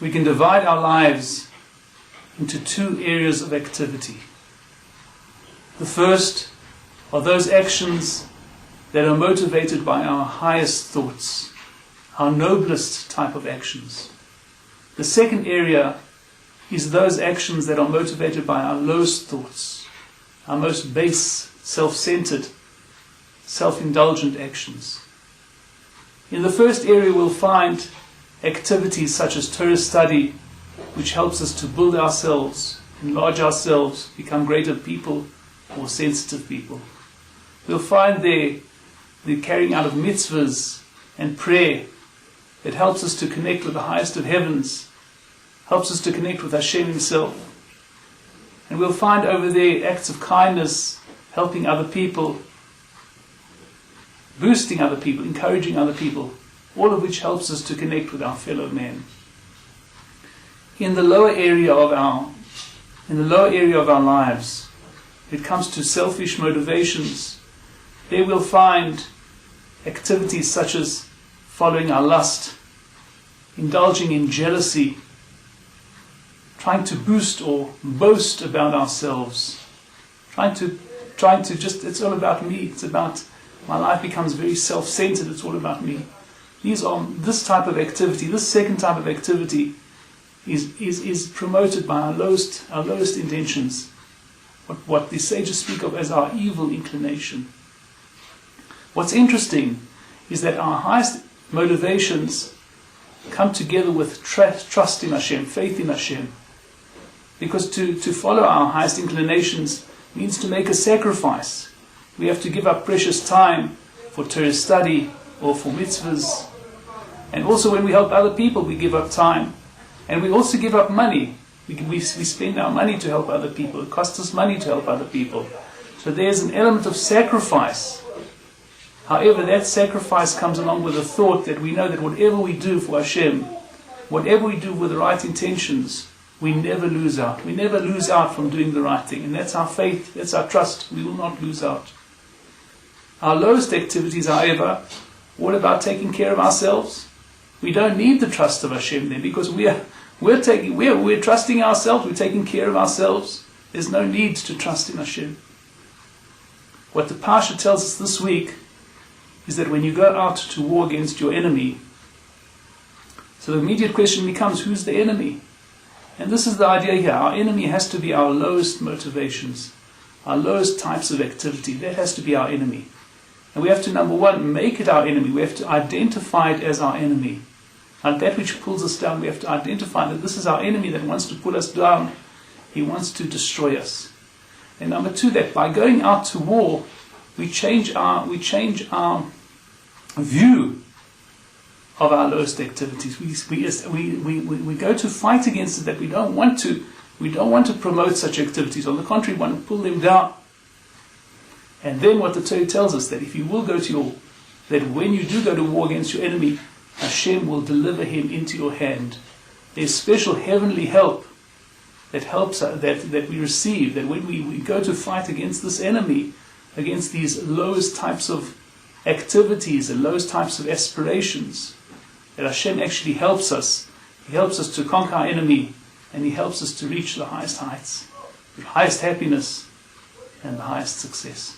we can divide our lives into two areas of activity. The first are those actions that are motivated by our highest thoughts, our noblest type of actions. The second area is those actions that are motivated by our lowest thoughts, our most base, self-centered, self-indulgent actions. In the first area we'll find activities such as Torah study, which helps us to build ourselves, enlarge ourselves, become greater people, more sensitive people. We'll find there the carrying out of mitzvahs and prayer that helps us to connect with the highest of heavens, helps us to connect with Hashem Himself. And we'll find over there acts of kindness, helping other people, boosting other people, encouraging other people, all of which helps us to connect with our fellow man. In the lower area of our lives, it comes to selfish motivations. There we'll find activities such as following our lust, indulging in jealousy, trying to boost or boast about ourselves, trying to just, it's all about me, it's about, my life becomes very self-centered, it's all about me. This type of activity, this second type of activity is promoted by our lowest intentions, what the sages speak of as our evil inclination. What's interesting is that our highest motivations come together with trust in Hashem, faith in Hashem. Because to follow our highest inclinations means to make a sacrifice. We have to give up precious time for Torah study or for mitzvahs. And also when we help other people, we give up time. And we also give up money. We spend our money to help other people. It costs us money to help other people. So there's an element of sacrifice. However, that sacrifice comes along with the thought that we know that whatever we do for Hashem, whatever we do with the right intentions, we never lose out. We never lose out from doing the right thing. And that's our faith, that's our trust. We will not lose out. Our lowest activities, however, what about taking care of ourselves? We don't need the trust of Hashem there because we're trusting ourselves, we're taking care of ourselves. There's no need to trust in Hashem. What the Parsha tells us this week is that when you go out to war against your enemy, so the immediate question becomes, who's the enemy? And this is the idea here. Our enemy has to be our lowest motivations, our lowest types of activity. That has to be our enemy. And we have to, number one, make it our enemy. We have to identify it as our enemy. And that which pulls us down, we have to identify that this is our enemy that wants to pull us down. He wants to destroy us. And number two, that by going out to war, we change our view of our lowest activities. We go to fight against it, that we don't want to promote such activities. On the contrary, we want to pull them down. And then what the Torah tells us, that if you will go to war, that when you do go to war against your enemy, Hashem will deliver him into your hand. There's special heavenly help that helps that we receive, that when we go to fight against this enemy, against these lowest types of activities and lowest types of aspirations, that Hashem actually helps us. He helps us to conquer our enemy, and He helps us to reach the highest heights, the highest happiness, and the highest success.